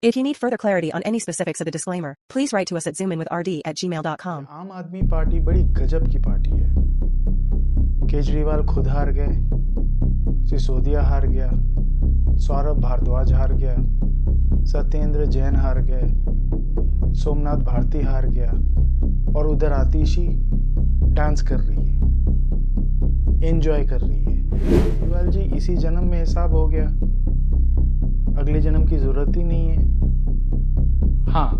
If you need further clarity on any specifics of the disclaimer, please write to us at zoominwithrd@gmail.com. आम आदमी party बड़ी गजब की party है। केजरीवाल खुद हार गए, सिसोदिया हार गया, सौरभ भारद्वाज हार गया, सत्येंद्र जैन हार गए, सोमनाथ भारती हार गया और उधर आतिशी डांस कर रही है, एंजॉय कर रही है। केजरीवाल जी इसी जन्म में हिसाब हो गया, अगले जन्म की जरूरत ही नहीं है। हाँ,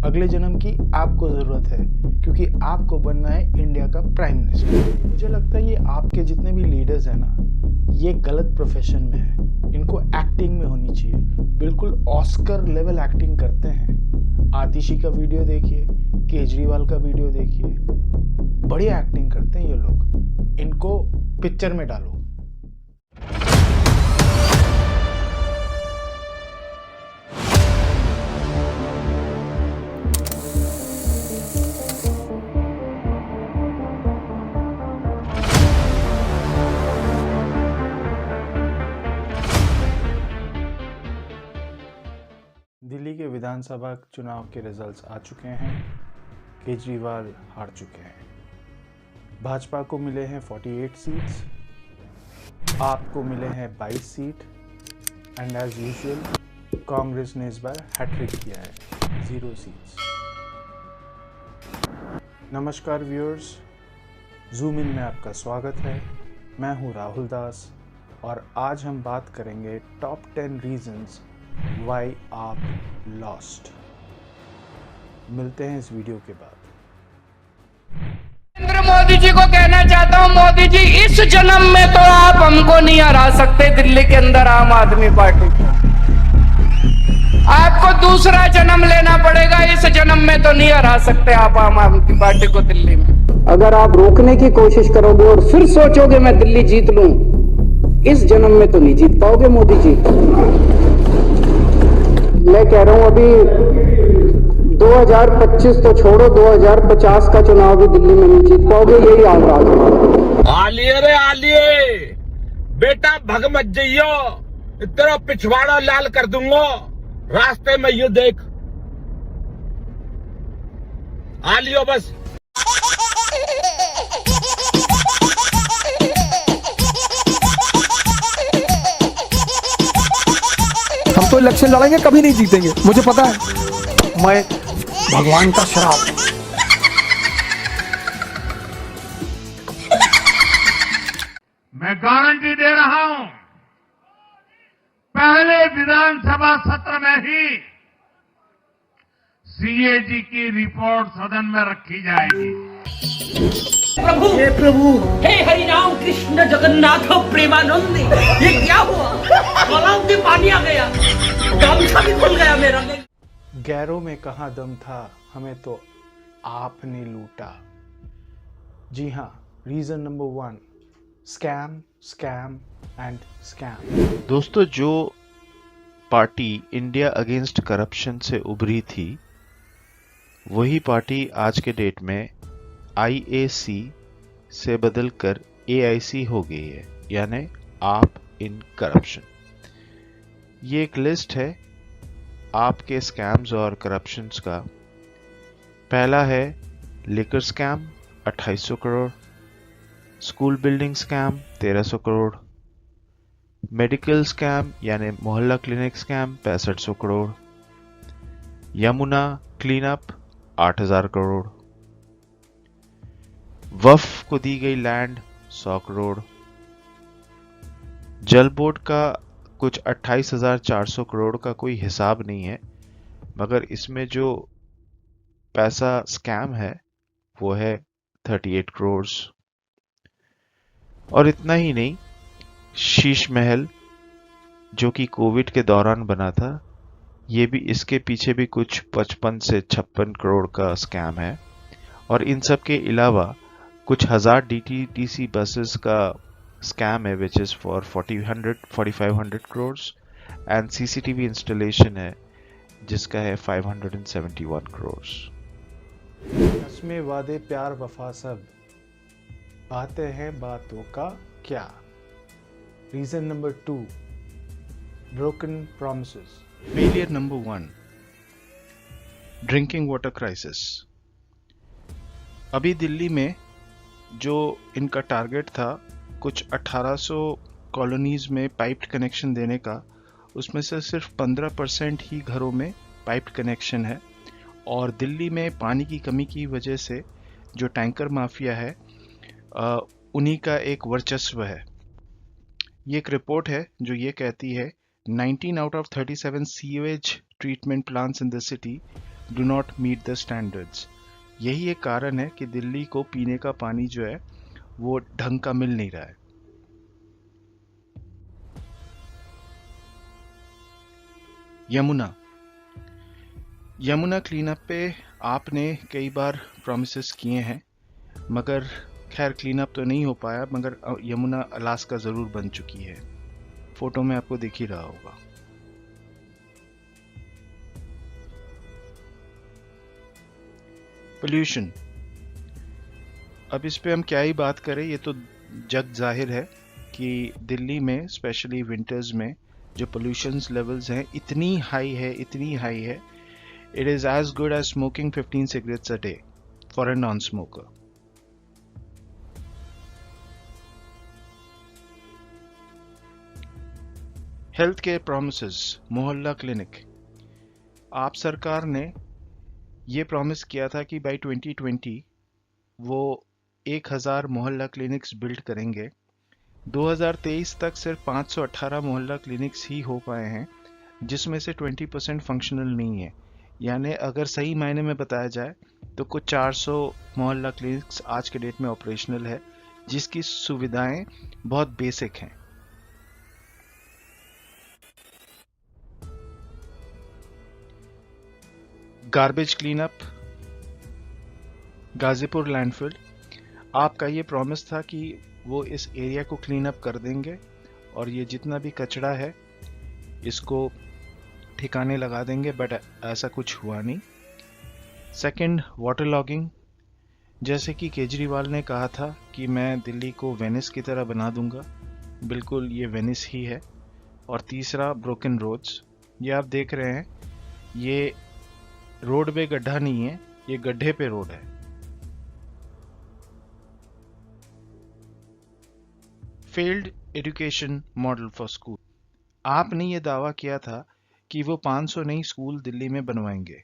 अगले जन्म की आपको जरूरत है, क्योंकि आपको बनना है इंडिया का प्राइम मिनिस्टर। मुझे लगता है ये आपके जितने भी लीडर्स हैं ना, ये गलत प्रोफेशन में है। इनको एक्टिंग में होनी चाहिए, बिल्कुल ऑस्कर लेवल एक्टिंग करते हैं। आतिशी का वीडियो देखिए, केजरीवाल का वीडियो देखिए, बढ़िया एक्टिंग करते हैं ये लोग। इनको पिक्चर में डालो। दिल्ली के विधानसभा चुनाव के रिजल्ट्स आ चुके हैं। केजरीवाल हार चुके हैं। भाजपा को मिले हैं 48 सीट्स, आपको मिले हैं 22 seat and as usual Congress ने इस बार हैट्रिक किया है, 0 सीट्स। नमस्कार व्यूअर्स, जूम इन में आपका स्वागत है। मैं हूं राहुल दास और आज हम बात करेंगे टॉप 10 रीजंस वाई आप लॉस्ट। मिलते हैं इस वीडियो के बाद। नरेंद्र मोदी जी को कहना चाहता हूं, मोदी जी इस जन्म में तो आप हमको नहीं हरा सकते दिल्ली के अंदर आम आदमी पार्टी को। आपको दूसरा जन्म लेना पड़ेगा, इस जन्म में तो नहीं हरा सकते आप आम आदमी पार्टी को दिल्ली में। अगर आप रोकने की कोशिश करोगे और फिर सोचोगे मैं दिल्ली जीत लूं, इस जन्म में तो नहीं जीत पाओगे मोदी जी। मैं कह रहा हूं अभी 2025 तो छोड़ो, 2050 का चुनाव भी दिल्ली में नहीं जीत पाओगे, यही आवाज है। आलिए रे आलिए, बेटा भग मत जइयो, तेरा पिछवाड़ा लाल कर दूंगा रास्ते में, ये देख आलियो बस। हम तो इलेक्शन लड़ेंगे, कभी नहीं जीतेंगे, मुझे पता है। मैं भगवान का श्राप। मैं गारंटी दे रहा हूं, पहले विधानसभा सत्र में ही सीएजी की रिपोर्ट सदन में रखी जाएगी। प्रभु हे प्रभु, हे हरि राम कृष्ण जगन्नाथ प्रेमानंद, ये क्या हुआ? गलाव में पानी आ गया, गामछा भी खुल गया मेरा। गैरों में कहाँ दम था, हमें तो आपने लूटा। जी हाँ, reason number 1, scam scam and scam. दोस्तों, जो पार्टी इंडिया अगेंस्ट करप्शन से उभरी थी, वही पार्टी आज के डेट में IAC से बदलकर AIC हो गई है, यानी आप इन करप्शन। ये एक लिस्ट है आपके स्कैम्स और करप्शंस का। पहला है liquor scam 2800 crore, school building scam 1300 crore, medical scam यानी Mohalla clinic scam 6500 crore, Yamuna clean up 8000 crore, वफ को दी गई लैंड 100 करोड़, जल बोर्ड का कुछ 28,400 करोड़ का कोई हिसाब नहीं है, मगर इसमें जो पैसा स्कैम है वो है 38 करोड़। और इतना ही नहीं, शीश महल जो कि कोविड के दौरान बना था, ये भी, इसके पीछे भी कुछ 55 से 56 करोड़ का स्कैम है। और इन सब के अलावा कुछ 1000 DTTC बसेस का स्कैम है, which is for 4500 crore, and CCTV installation है जिसका है 571 करोड़। रस्में वादे प्यार वफा सब, बातें हैं बातों का क्या। Reason number 2, broken promises. Failure number 1, drinking water crisis. अभी दिल्ली में जो इनका टारगेट था कुछ 1800 कॉलोनीज में पाइप्ड कनेक्शन देने का, उसमें से सिर्फ 15% ही घरों में पाइप्ड कनेक्शन है। और दिल्ली में पानी की कमी की वजह से जो टैंकर माफिया है उन्हीं का एक वर्चस्व है। ये एक रिपोर्ट है जो ये कहती है 19 out of 37 sewage treatment plants in the city do not meet the standards। यही एक कारण है कि दिल्ली को पीने का पानी जो है वो ढंग का मिल नहीं रहा है। यमुना क्लीनअप पे आपने कई बार प्रॉमिसेस किए हैं, मगर खैर क्लीनअप तो नहीं हो पाया, मगर यमुना अलास्का जरूर बन चुकी है। फोटो में आपको दिख ही रहा होगा। पोल्यूशन, अब इस पे हम क्या ही बात करें, ये तो जग जाहिर है कि दिल्ली में स्पेशली विंटर्स में जो पोल्यूशन लेवल्स हैं इतनी हाई है, it is as good as smoking 15 cigarettes a day for a non smoker. Health care promises, Mohalla clinic. AAP सरकार ने ये प्रॉमिस किया था कि बाय 2020 वो 1000 मोहल्ला क्लिनिक्स बिल्ड करेंगे। 2023 तक सिर्फ 518 मोहल्ला क्लिनिक्स ही हो पाए हैं, जिसमें से 20% फंक्शनल नहीं है। यानी अगर सही मायने में बताया जाए तो कुछ 400 मोहल्ला क्लिनिक्स आज के डेट में ऑपरेशनल है, जिसकी सुविधाएं बहुत बेसिक हैं। गार्बेज क्लीनअप, गाजीपुर लैंडफिल, आपका ये प्रॉमिस था कि वो इस एरिया को क्लीन अप कर देंगे और ये जितना भी कचरा है इसको ठिकाने लगा देंगे, बट ऐसा कुछ हुआ नहीं। सेकंड, वाटर लॉगिंग, जैसे कि केजरीवाल ने कहा था कि मैं दिल्ली को वेनिस की तरह बना दूंगा, बिल्कुल ये वेनिस ही है। और तीसरा, ब्रोकन रोड्स, ये आप देख रहे हैं, ये रोड पे गड्ढा नहीं है, ये गड्ढे पे रोड है। Failed education model for school, आपने ये दावा किया था कि वो 500 नई स्कूल दिल्ली में बनवाएंगे।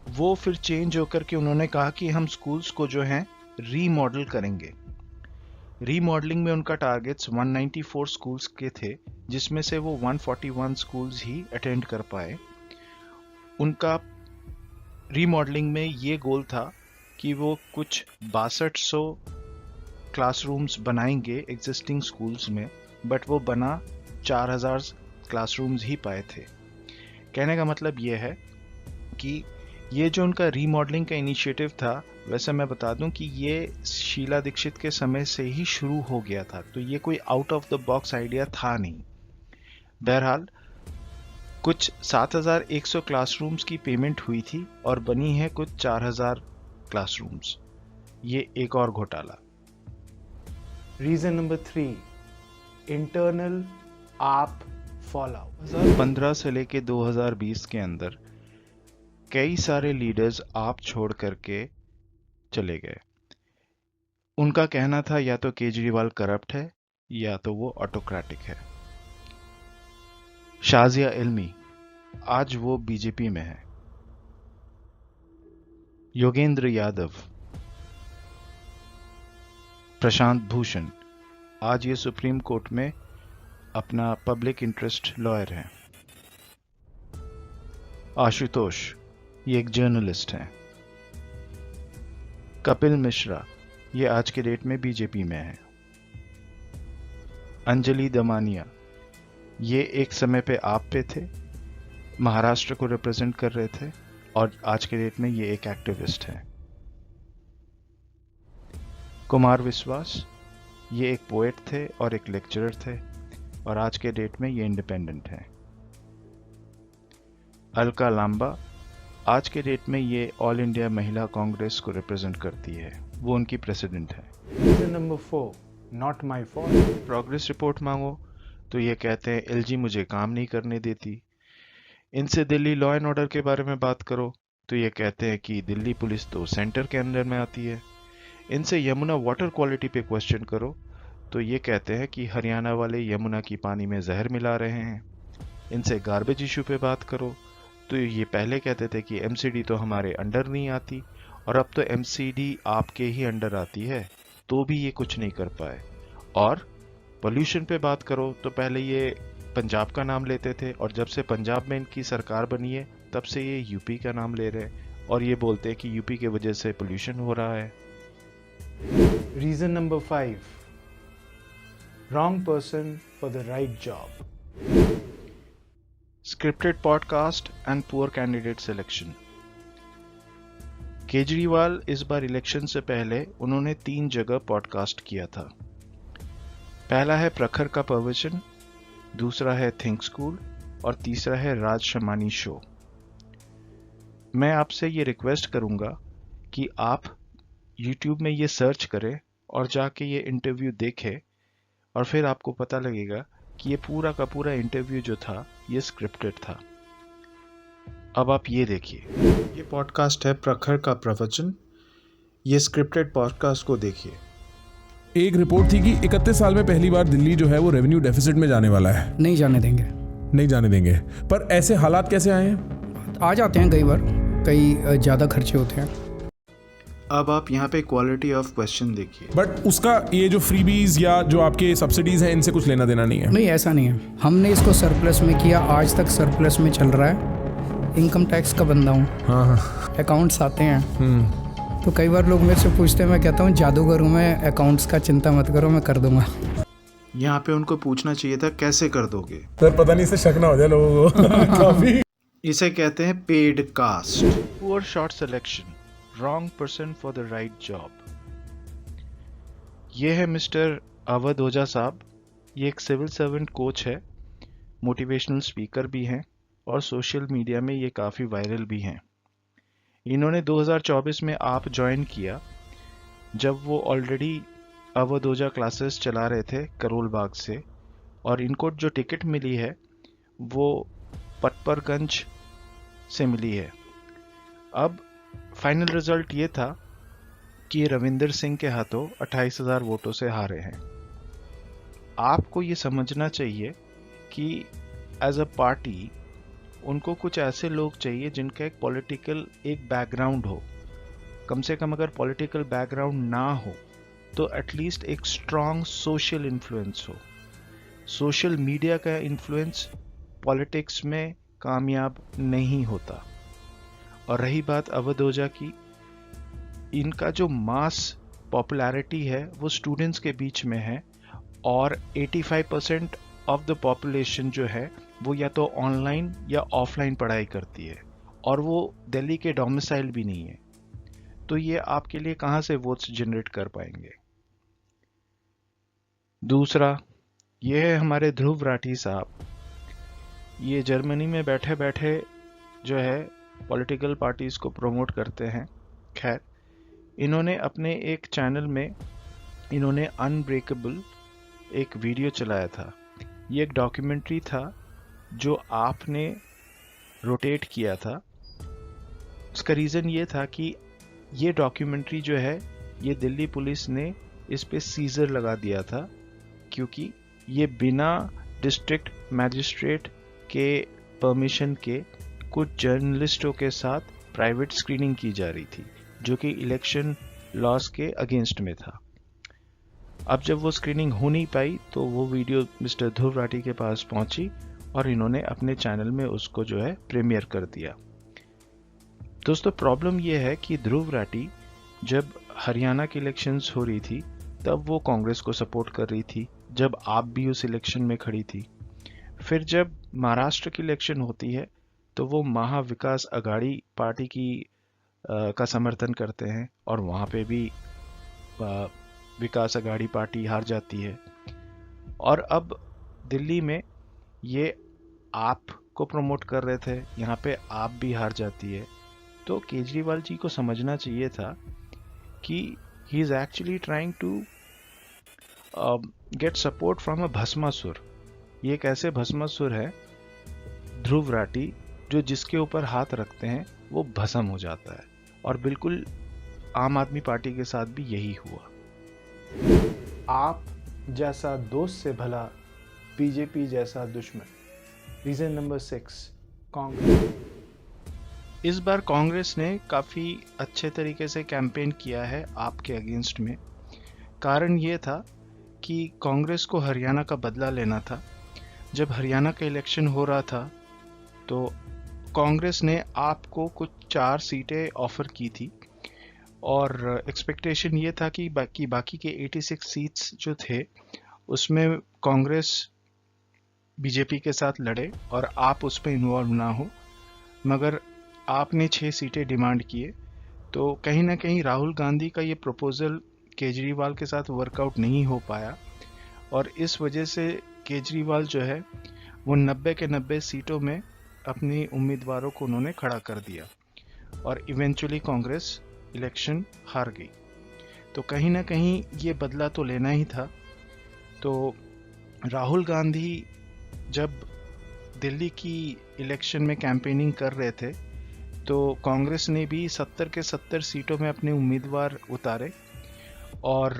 वो फिर चेंज होकर के उन्होंने कहा कि हम स्कूल्स को जो हैं रीमॉडल करेंगे। रीमॉडलिंग में उनका टारगेट्स 194 स्कूल्स के थे, जिसमें से वो 141 स्कूल्स ही अटेंड कर पाए। उनका रीमॉडलिंग में ये गोल था कि वो कुछ 6200 क्लासरूम्स बनाएंगे एग्जिस्टिंग स्कूल्स में, बट वो बना 4000 क्लासरूम्स ही पाए थे। कहने का मतलब ये है कि ये जो उनका रीमॉडलिंग का इनिशिएटिव था, वैसे मैं बता दूं कि ये शीला दीक्षित के समय से ही शुरू हो गया था, तो ये कोई out of the box idea था नहीं। बहरहाल कुछ 7100 क्लासरूम्स की पेमेंट हुई थी और बनी है कुछ 4000 क्लासरूम्स। ये एक और घोटाला। रीजन नंबर 3, इंटरनल आप फॉल आउट। 2015 से लेके 2020 के अंदर कई सारे लीडर्स आप छोड़ करके चले गए। उनका कहना था या तो केजरीवाल करप्ट है या तो वो ऑटोक्रेटिक है। शाजिया इल्मी, आज वो बीजेपी में है। योगेंद्र यादव, प्रशांत भूषण, आज ये सुप्रीम कोर्ट में अपना पब्लिक इंटरेस्ट लॉयर हैं। आशुतोष, ये एक जर्नलिस्ट हैं। कपिल मिश्रा, ये आज के डेट में बीजेपी में है। अंजलि दमानिया, ये एक समय पे आप पे थे, महाराष्ट्र को रिप्रेजेंट कर रहे थे और आज के डेट में ये एक एक्टिविस्ट हैं। कुमार विश्वास, ये एक पोएट थे और एक लेक्चरर थे और आज के डेट में ये इंडिपेंडेंट हैं। अलका लांबा, आज के डेट में ये ऑल इंडिया महिला कांग्रेस को रिप्रेजेंट करती है, वो उनकी प्रेसिडेंट है। Reason number 4, not my fault. Progress report मांगो तो ये कहते हैं एलजी मुझे काम नहीं करने देती। इनसे दिल्ली लॉ एंड ऑर्डर के बारे में बात करो तो ये कहते हैं कि दिल्ली पुलिस तो सेंटर के अंडर में आती है। इनसे यमुना वाटर क्वालिटी पे क्वेश्चन करो तो ये कहते हैं कि हरियाणा वाले यमुना की पानी में जहर मिला रहे हैं। इनसे गार्बेज इशू पे बात करो तो ये पहले कहते थे कि एमसीडी तो हमारे अंडर नहीं आती, और अब तो एमसीडी आपके ही अंडर आती है, तो भी ये कुछ नहीं कर पाए। और पोल्यूशन पे बात करो तो पहले ये पंजाब का नाम लेते थे, और जब से पंजाब में इनकी सरकार बनी है तब से ये यूपी का नाम ले रहे हैं, और ये बोलते हैं कि यूपी की वजह से पोल्यूशन हो रहा है। Reason number 5, wrong person for the right job. Scripted podcast and poor candidate selection. Kejriwal इस बार इलेक्शन से पहले उन्होंने 3 जगह पॉडकास्ट किया था। पहला है प्रखर का प्रवचन, दूसरा है थिंक स्कूल, और तीसरा है राज शमानी शो। मैं आपसे ये रिक्वेस्ट करूंगा कि आप YouTube में ये सर्च करें और जाके ये इंटरव्यू देखें, और फिर आपको पता लगेगा कि ये पूरा का पूरा इंटरव्यू जो था ये स्क्रिप्टेड था। अब आप ये देखिए, ये पॉडकास्ट है प्रखर का प्रवचन। ये स्क्रिप्टेड पॉडकास्ट को देखिए। एक रिपोर्ट थी कि 31 साल में पहली बार दिल्ली जो है वो रेवेन्यू डेफिसिट में जाने वाला है। नहीं जाने देंगे। नहीं जाने देंगे। पर ऐसे हालात कैसे आए हैं? आ जाते हैं कई बार, कई ज़्यादा खर्चे होते हैं। अब आप यहाँ पे क्वालिटी ऑफ क्वेश्चन देखिए। बट उसका ये जो फ्रीबीज या जो आपके सब्सिडीज हैं इनसे कुछ लेना देना नहीं है। नहीं, ऐसा नहीं है। हमने इसको सरप्लस में किया, आज तक सरप्लस में चल रहा है। इनकम टैक्स का बंदा हूँ। हाँ। अकाउंट्स आते हैं तो कई बार लोग मेरे से पूछते हैं, मैं कहता हूँ जादूगर हूँ मैं, अकाउंट्स का चिंता मत करो, मैं कर दूंगा। यहाँ पे उनको पूछना चाहिए था कैसे कर दोगे। सर पता नहीं, इससे शक ना हो जाए लोगों को। काफी इसे कहते हैं paid cast. Poor shot selection, wrong person for the right job. ये है मिस्टर अवध ओझा साहब। ये एक सिविल सर्वेंट कोच है, मोटिवेशनल स्पीकर भी हैं, और सोशल मीडिया में ये काफ़ी वायरल भी हैं। इन्होंने 2024 में आप ज्वाइन किया जब वो ऑलरेडी अवध ओझा क्लासेस चला रहे थे करोल बाग से, और इनको जो टिकट मिली है वो पटपरगंज से मिली है। अब फाइनल रिजल्ट ये था कि रविंदर सिंह के हाथों 28,000 वोटों से हारे हैं। आपको ये समझना चाहिए कि एज अ पार्टी उनको कुछ ऐसे लोग चाहिए जिनका एक पॉलिटिकल एक बैकग्राउंड हो। कम से कम अगर पॉलिटिकल बैकग्राउंड ना हो तो एटलीस्ट एक स्ट्रॉन्ग सोशल इन्फ्लुएंस हो। सोशल मीडिया का इन्फ्लुएंस पॉलिटिक्स में कामयाब नहीं होता। और रही बात अवध ओझा की, इनका जो मास पॉपुलैरिटी है वो स्टूडेंट्स के बीच में है, और 85% ऑफ द पॉपुलेशन जो है वो या तो ऑनलाइन या ऑफलाइन पढ़ाई करती है, और वो दिल्ली के डोमिसाइल भी नहीं है। तो ये आपके लिए कहाँ से वोट्स जनरेट कर पाएंगे। दूसरा, ये है हमारे ध्रुव राठी साहब। ये जर्मनी में बैठे बैठे जो है पॉलिटिकल पार्टीज को प्रमोट करते हैं। खैर, इन्होंने अपने एक चैनल में इन्होंने अनब्रेकेबल एक वीडियो चलाया था। ये एक डॉक्यूमेंट्री था जो आपने रोटेट किया था। उसका रीज़न ये था कि ये डॉक्यूमेंट्री जो है ये दिल्ली पुलिस ने इस पे सीजर लगा दिया था, क्योंकि ये बिना डिस्ट्रिक्ट मैजिस्ट्रेट के परमिशन के कुछ जर्नलिस्टों के साथ प्राइवेट स्क्रीनिंग की जा रही थी, जो कि इलेक्शन लॉस के अगेंस्ट में था। अब जब वो स्क्रीनिंग हो नहीं पाई तो वो वीडियो मिस्टर ध्रुव राठी के पास पहुंची, और इन्होंने अपने चैनल में उसको जो है प्रीमियर कर दिया। दोस्तों, प्रॉब्लम ये है कि ध्रुव राठी जब हरियाणा की इलेक्शंस हो रही थी तब वो कांग्रेस को सपोर्ट कर रही थी, जब आप भी उस इलेक्शन में खड़ी थी। फिर जब महाराष्ट्र की इलेक्शन होती है तो वो महाविकास अघाड़ी पार्टी की का समर्थन करते हैं, और वहाँ पे भी विकास अघाड़ी पार्टी हार जाती है। और अब दिल्ली में ये आप को प्रमोट कर रहे थे, यहाँ पे आप भी हार जाती है। तो केजरीवाल जी को समझना चाहिए था कि he is actually trying to get support from a Bhasmasur. ये एक ऐसे भस्मासुर है ध्रुव राठी जो जिसके ऊपर हाथ रखते हैं वो भस्म हो जाता है। और बिल्कुल आम आदमी पार्टी के साथ भी यही हुआ। आप जैसा दोस्त से भला बीजेपी जैसा दुश्मन। Reason number 6, Congress. इस बार कांग्रेस ने काफ़ी अच्छे तरीके से कैंपेन किया है आपके अगेंस्ट में। कारण ये था कि कांग्रेस को हरियाणा का बदला लेना था। जब हरियाणा का इलेक्शन हो रहा था तो कांग्रेस ने आपको कुछ 4 सीटें ऑफर की थी और एक्सपेक्टेशन ये था कि बाकी के 86 सीट्स जो थे उसमें कांग्रेस बीजेपी के साथ लड़े और आप उस पर इन्वॉल्व ना हो। मगर आपने 6 सीटें डिमांड किए, तो कहीं ना कहीं राहुल गांधी का ये प्रपोजल केजरीवाल के साथ वर्कआउट नहीं हो पाया और इस वजह से केजरीवाल जो है वो 90 के 90 सीटों में अपनी उम्मीदवारों को उन्होंने खड़ा कर दिया और इवेंचुअली कांग्रेस इलेक्शन हार गई। तो कहीं ना कहीं ये बदला तो लेना ही था। तो राहुल गांधी जब दिल्ली की इलेक्शन में कैंपेनिंग कर रहे थे तो कांग्रेस ने भी 70 के 70 सीटों में अपने उम्मीदवार उतारे और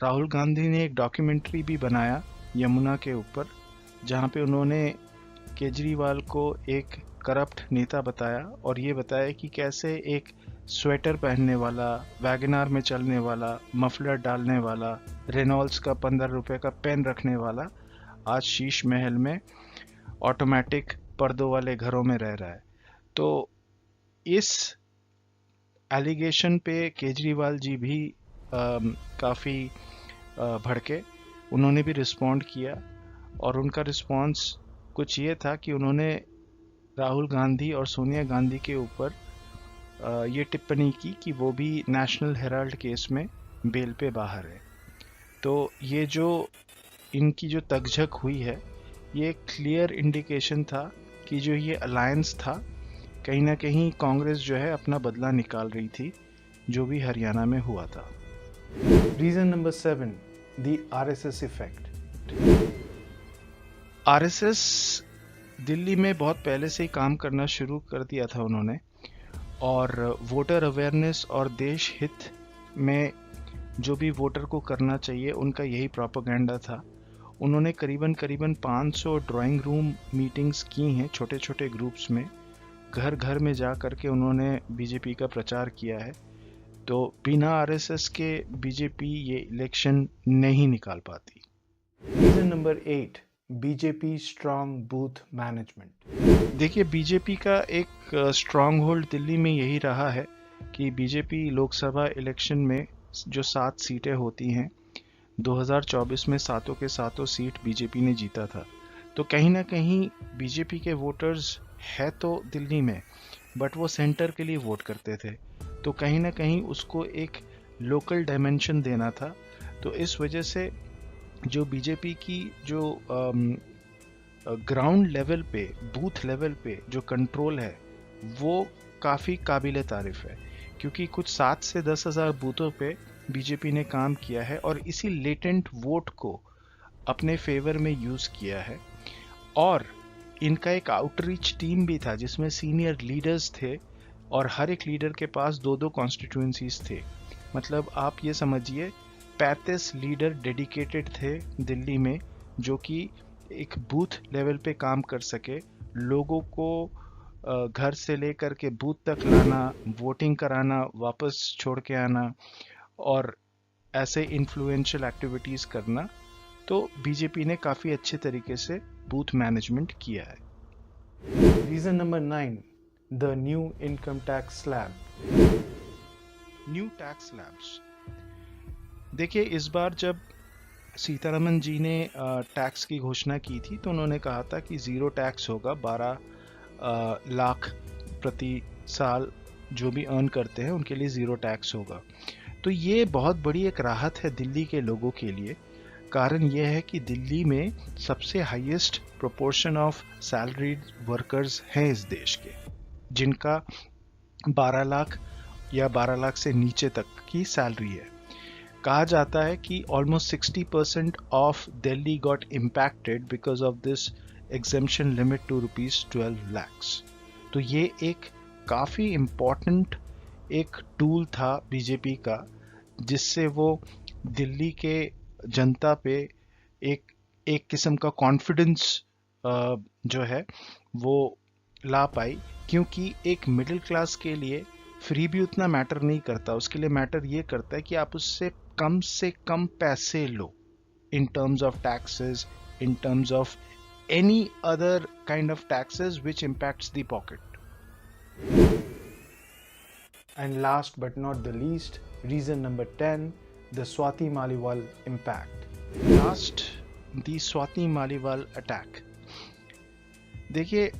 राहुल गांधी ने एक डॉक्यूमेंट्री भी बनाया यमुना के ऊपर, जहां पे उन्होंने केजरीवाल को एक करप्ट नेता बताया और ये बताया कि कैसे एक स्वेटर पहनने वाला, वैगनार में चलने वाला, मफलर डालने वाला, रेनॉल्ड्स का 15 रुपए का पेन रखने वाला आज शीश महल में ऑटोमेटिक पर्दों वाले घरों में रह रहा है। तो इस एलिगेशन पे केजरीवाल जी भी काफ़ी भड़के। उन्होंने भी रिस्पॉन्ड किया और उनका रिस्पॉन्स कुछ ये था कि उन्होंने राहुल गांधी और सोनिया गांधी के ऊपर ये टिप्पणी की कि वो भी नेशनल हेराल्ड केस में बेल पे बाहर है। तो ये जो इनकी जो तकझक हुई है ये क्लियर इंडिकेशन था कि जो ये अलायंस था कहीं ना कहीं कांग्रेस जो है अपना बदला निकाल रही थी जो भी हरियाणा में हुआ था। Reason number 7, the RSS effect. RSS Delhi में बहुत पहले से ही काम करना शुरू कर दिया था उन्होंने और वोटर अवेयरनेस और देश हित में जो भी वोटर को करना चाहिए उनका यही प्रोपेगेंडा था। उन्होंने करीबन 500 ड्राइंग रूम मीटिंग्स की हैं छोटे छोटे ग्रुप्स में, घर घर में जा कर के उन्होंने बीजेपी का प्रचार किया है। तो बिना आरएसएस के बीजेपी ये इलेक्शन नहीं निकाल पाती। Reason number 8, BJP strong booth management. देखिए, बीजेपी का एक स्ट्रॉन्ग होल्ड दिल्ली में यही रहा है कि बीजेपी लोकसभा इलेक्शन में जो 7 सीटें होती हैं 2024 में 7 के 7 सीट बीजेपी ने जीता था। तो कहीं ना कहीं बीजेपी के वोटर्स है तो दिल्ली में, बट वो सेंटर के लिए वोट करते थे। तो कहीं ना कहीं उसको एक लोकल डायमेंशन देना था। तो इस वजह से जो बीजेपी की जो ग्राउंड लेवल पे, बूथ लेवल पे जो कंट्रोल है वो काफ़ी काबिल तारीफ है, क्योंकि कुछ 7 से 10 हज़ार बूथों पे बीजेपी ने काम किया है और इसी लेटेंट वोट को अपने फेवर में यूज़ किया है। और इनका एक आउटरीच टीम भी था जिसमें सीनियर लीडर्स थे और हर एक लीडर के पास 2-2 कॉन्स्टिट्यूएंसीज थे। मतलब आप ये समझिए 35 लीडर डेडिकेटेड थे दिल्ली में जो कि एक बूथ लेवल पे काम कर सके, लोगों को घर से लेकर के बूथ तक लाना, वोटिंग कराना, वापस छोड़ के आना और ऐसे इन्फ्लुएंशियल एक्टिविटीज़ करना। तो बीजेपी ने काफ़ी अच्छे तरीके से बूथ मैनेजमेंट किया है। Reason number 9, the new income tax slab. New tax slabs, देखिए इस बार जब सीतारमन जी ने टैक्स की घोषणा की थी तो उन्होंने कहा था कि ज़ीरो टैक्स होगा, 12 लाख प्रति साल जो भी अर्न करते हैं उनके लिए ज़ीरो टैक्स होगा। तो ये बहुत बड़ी एक राहत है दिल्ली के लोगों के लिए। कारण यह है कि दिल्ली में सबसे highest proportion of salaried workers हैं इस देश के, जिनका 12 लाख या 12 लाख से नीचे तक की सैलरी है। कहा जाता है कि almost 60% of Delhi got impacted because of this exemption limit to ₹12 lakhs। तो ये एक काफ़ी इम्पोर्टेंट एक टूल था बीजेपी का, जिससे वो दिल्ली के जनता पे एक किस्म का कॉन्फिडेंस जो है वो ला पाई, क्योंकि एक मिडिल क्लास के लिए फ्री भी उतना मैटर नहीं करता, उसके लिए मैटर ये करता है कि आप उससे कम पैसे लो, in terms of taxes, in terms of any other kind of taxes which impacts the pocket. And last but not the least, reason number 10, the Swati Maliwal impact. Last, the Swati Maliwal attack. देखिए,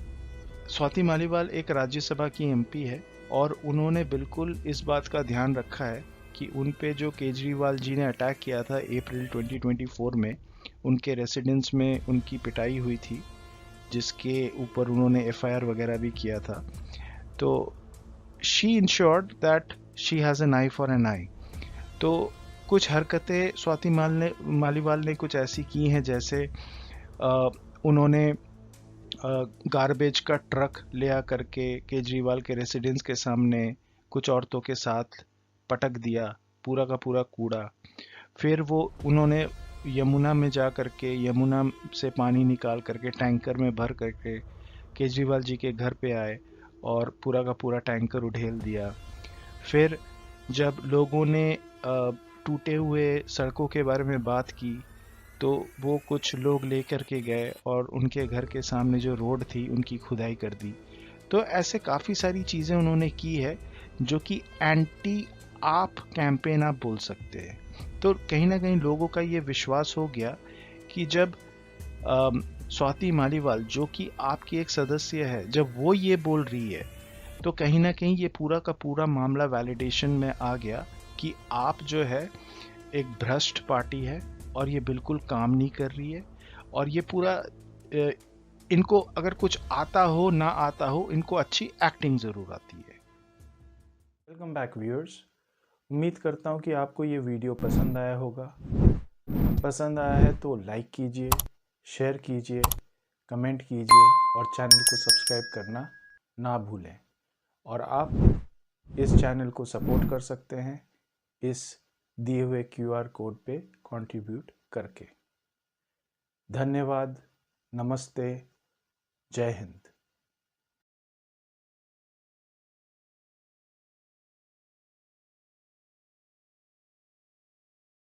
स्वाति मालीवाल एक राज्यसभा की MP है और उन्होंने बिल्कुल इस बात का ध्यान रखा है कि उन पे जो केजरीवाल जी ने अटैक किया था अप्रैल 2024 में, उनके रेसिडेंस में उनकी पिटाई हुई थी, जिसके ऊपर उन्होंने एफआईआर वगैरह भी किया था। तो she ensured that she has an eye for an eye. तो कुछ हरकतें स्वाति मालीवाल ने कुछ ऐसी की हैं, जैसे उन्होंने गार्बेज का ट्रक ले आ करके केजरीवाल के रेसिडेंस के सामने कुछ औरतों के साथ पटक दिया, पूरा का पूरा कूड़ा। फिर वो उन्होंने यमुना में जा करके यमुना से पानी निकाल करके टैंकर में भर करके केजरीवाल जी के घर पे आए और पूरा का पूरा टैंकर उड़ेल दिया। फिर जब लोगों ने टूटे हुए सड़कों के बारे में बात की, तो वो कुछ लोग लेकर के गए और उनके घर के सामने जो रोड थी उनकी खुदाई कर दी। तो ऐसे काफ़ी सारी चीज़ें उन्होंने की है जो कि एंटी आप कैंपेन आप बोल सकते हैं। तो कहीं ना कहीं लोगों का ये विश्वास हो गया कि जब स्वाति मालीवाल, जो कि आपकी एक सदस्य है, जब वो ये बोल रही है, तो कहीं ना कहीं ये पूरा का पूरा मामला वैलिडेशन में आ गया कि आप जो है एक भ्रष्ट पार्टी है और ये बिल्कुल काम नहीं कर रही है, और ये पूरा इनको अगर कुछ आता हो ना आता हो, इनको अच्छी एक्टिंग ज़रूर आती है। वेलकम बैक व्यूअर्स, उम्मीद करता हूँ कि आपको ये वीडियो पसंद आया होगा। पसंद आया है तो लाइक कीजिए, शेयर कीजिए, कमेंट कीजिए और चैनल को सब्सक्राइब करना ना भूलें। और आप इस चैनल को सपोर्ट कर सकते हैं इस दिए हुए QR कोड पे कंट्रीब्यूट करके। धन्यवाद, नमस्ते, जय हिंद।